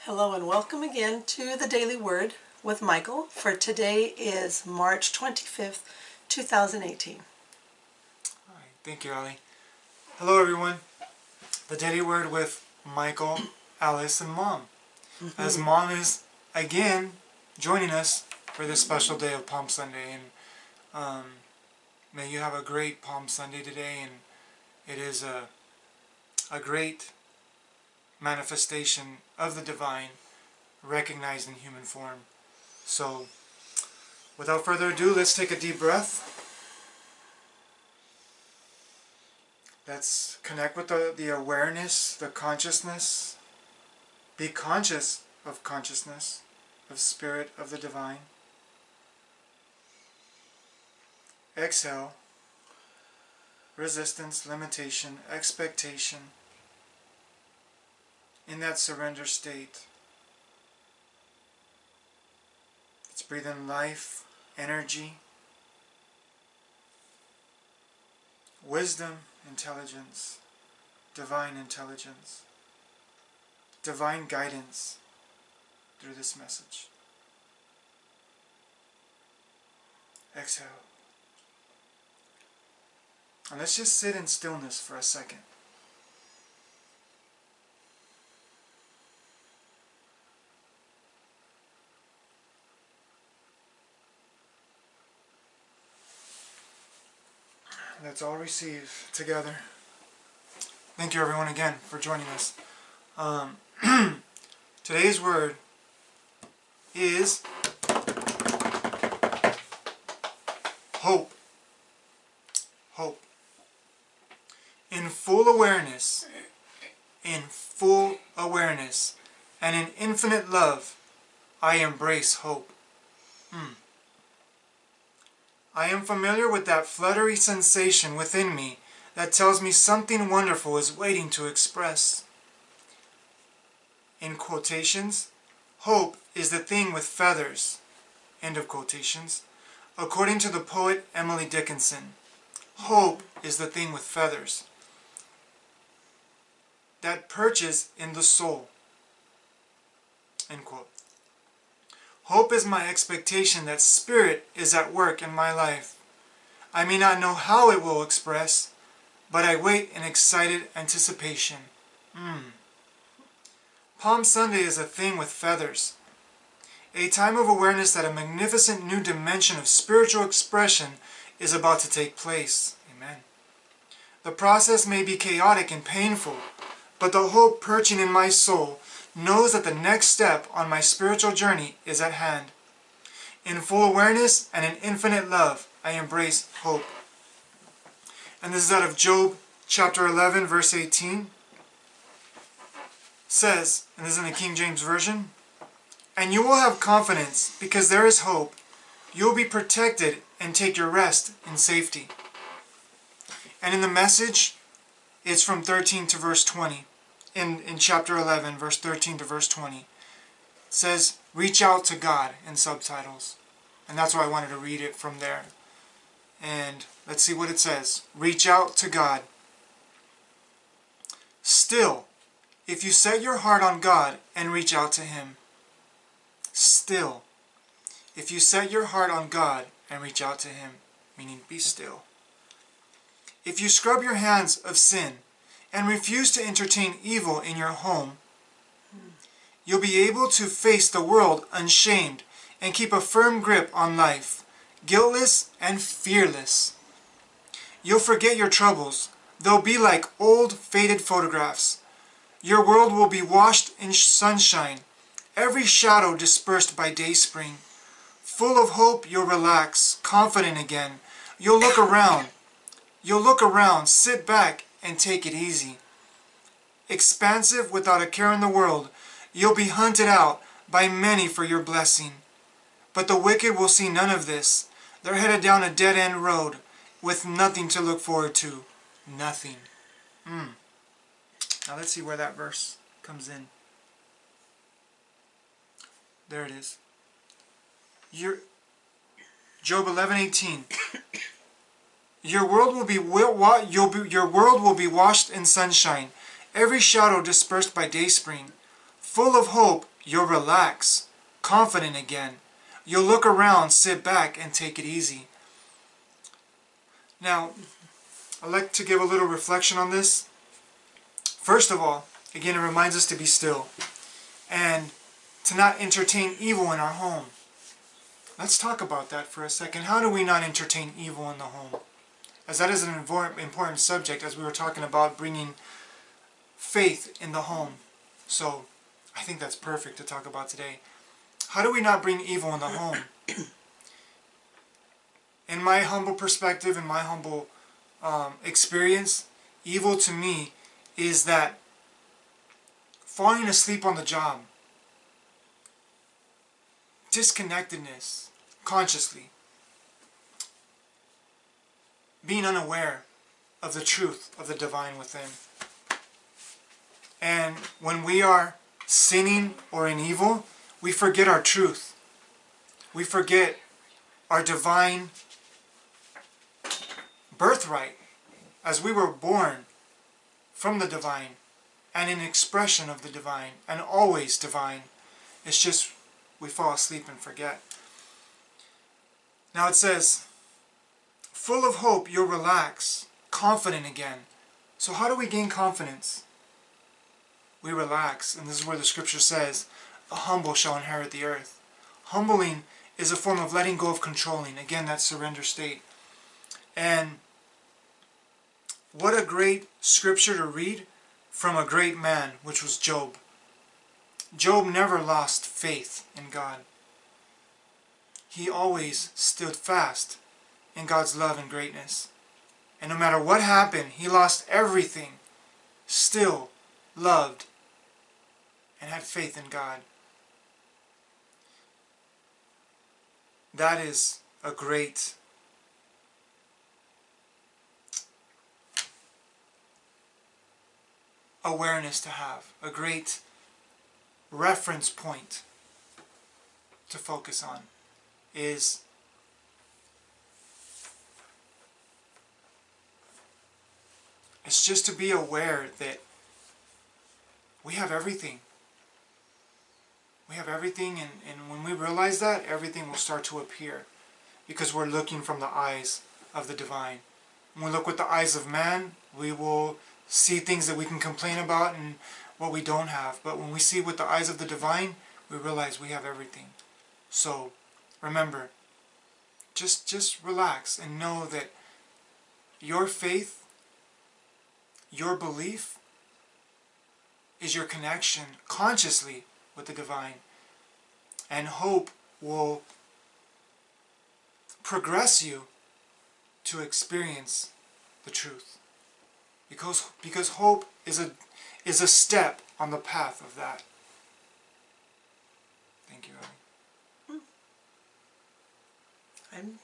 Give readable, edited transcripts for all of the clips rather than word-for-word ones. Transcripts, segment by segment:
Hello and welcome again to the Daily Word with Michael. For today is March 25th, 2018. All right, thank you, Ali. Hello, everyone. The Daily Word with Michael, Alice, and Mom. As Mom is again joining us for this special day of Palm Sunday, and may you have a great Palm Sunday today. And it is a great manifestation of the divine recognized in human form. So without further ado, let's take a deep breath. Let's connect with the awareness, the consciousness. Be conscious of consciousness, of spirit, of the divine. Exhale. Resistance, limitation, expectation. In that surrender state, let's breathe in life, energy, wisdom, intelligence, divine guidance through this message. Exhale. And let's just sit in stillness for a second. Let's all receive together. Thank you, everyone, again for joining us. Today's word is hope. Hope. In full awareness, and in infinite love, I embrace hope. I am familiar with that fluttery sensation within me that tells me something wonderful is waiting to express. In quotations, hope is the thing with feathers. End of quotations. According to the poet Emily Dickinson, hope is the thing with feathers that perches in the soul. End quote. Hope is my expectation that spirit is at work in my life. I may not know how it will express, but I wait in excited anticipation. Palm Sunday is a thing with feathers. A time of awareness that a magnificent new dimension of spiritual expression is about to take place. Amen. The process may be chaotic and painful, but the hope perching in my soul knows that the next step on my spiritual journey is at hand. In full awareness and in infinite love, I embrace hope. And this is out of Job chapter 11, verse 18. It says, and this is in the King James Version, "And you will have confidence because there is hope. You will be protected and take your rest in safety." And in the Message, it's from 13 to verse 20. In chapter 11, verse 13 to verse 20. It says, "Reach out to God" in subtitles. And that's why I wanted to read it from there. And let's see what it says. Reach out to God. "Still, if you set your heart on God and reach out to Him." Still, if you set your heart on God and reach out to Him, meaning be still. "If you scrub your hands of sin and refuse to entertain evil in your home, you'll be able to face the world unshamed and keep a firm grip on life, guiltless and fearless. You'll forget your troubles. They'll be like old, faded photographs. Your world will be washed in sunshine, every shadow dispersed by dayspring. Full of hope, you'll relax, confident again. You'll look around. Sit back and take it easy. Expansive without a care in the world, you'll be hunted out by many for your blessing. But the wicked will see none of this. They're headed down a dead-end road with nothing to look forward to. Nothing." Now let's see where that verse comes in. There it is. Job 11:18. Your world will be washed in sunshine, every shadow dispersed by dayspring. Full of hope, you'll relax, confident again. You'll look around, sit back, and take it easy. Now, I'd like to give a little reflection on this. First of all, again, it reminds us to be still and to not entertain evil in our home. Let's talk about that for a second. How do we not entertain evil in the home? As that is an important subject, as we were talking about bringing faith in the home. So, I think that's perfect to talk about today. How do we not bring evil in the home? In my humble perspective, in my humble experience, evil to me is that falling asleep on the job, disconnectedness, consciously, being unaware of the truth of the divine within. And when we are sinning or in evil, we forget our truth. We forget our divine birthright, as we were born from the divine and an expression of the divine and always divine. It's just we fall asleep and forget. Now it says, full of hope, you'll relax, confident again. So how do we gain confidence? We relax, and this is where the scripture says, the humble shall inherit the earth. Humbling is a form of letting go of controlling. Again, that surrender state. And what a great scripture to read from a great man, which was Job. Job never lost faith in God. He always stood fast in God's love and greatness. And no matter what happened, he lost everything, still loved and had faith in God. That is a great awareness to have, a great reference point to focus on, is it's just to be aware that we have everything. We have everything, and when we realize that, everything will start to appear, because we're looking from the eyes of the divine. When we look with the eyes of man, we will see things that we can complain about and what we don't have. But when we see with the eyes of the divine, we realize we have everything. So remember, just relax and know that your faith, your belief, is your connection consciously with the divine. And hope will progress you to experience the truth. Because hope is a step on the path of that. Thank you, Ellie. I'm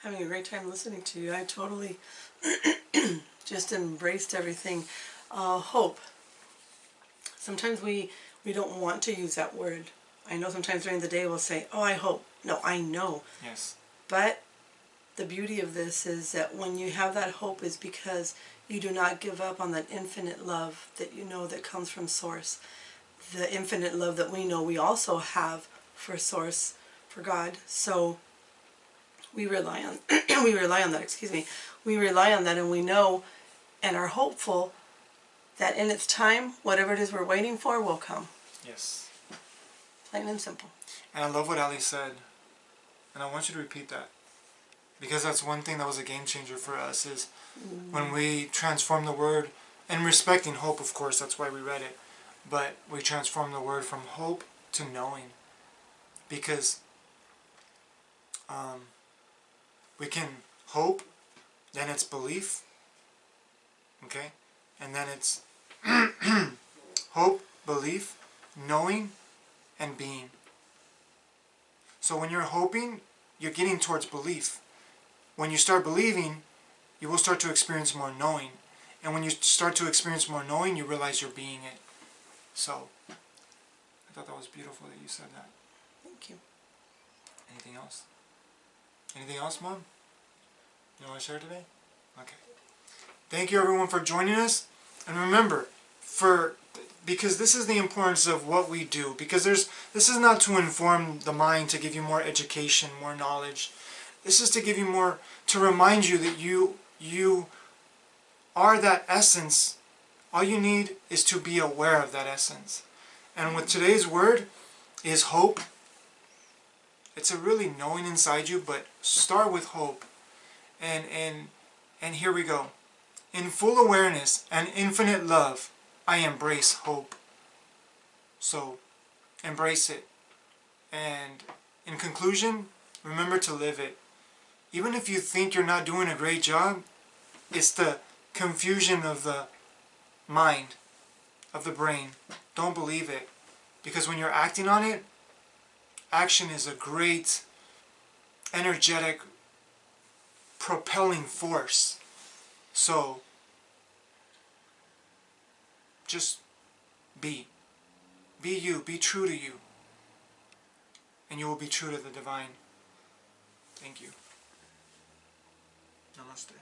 having a great time listening to you. I totally just embraced everything. Hope. Sometimes we don't want to use that word. I know sometimes during the day we'll say, oh, I hope. No, I know. Yes. But the beauty of this is that when you have that hope is because you do not give up on that infinite love that you know that comes from Source. The infinite love that we know we also have for Source, for God. So we rely on we rely on that, We rely on that, and we know and are hopeful that in its time, whatever it is we're waiting for will come. Yes. Plain and simple. And I love what Ali said, and I want you to repeat that, because that's one thing that was a game changer for us, is when we transform the word, and respecting hope, of course, that's why we read it, but we transform the word from hope to knowing, because we can hope, then it's belief, okay, and then it's hope, belief, knowing, and being. So when you're hoping, you're getting towards belief. When you start believing, you will start to experience more knowing. And when you start to experience more knowing, you realize you're being it. So, I thought that was beautiful that you said that. Thank you. Anything else? Anything else, Mom? You want to share today? Okay. Thank you, everyone, for joining us. And remember, for because this is the importance of what we do. Because this is not to inform the mind, to give you more education, more knowledge. This is to give you more, to remind you that you are that essence. All you need is to be aware of that essence. And with today's word is hope. It's a really knowing inside you, but start with hope. And here we go. In full awareness and infinite love, I embrace hope. So, embrace it. And in conclusion, remember to live it. Even if you think you're not doing a great job, it's the confusion of the mind, of the brain. Don't believe it. Because when you're acting on it, action is a great, energetic, propelling force. So, just be. Be you. Be true to you. And you will be true to the divine. Thank you. Namaste.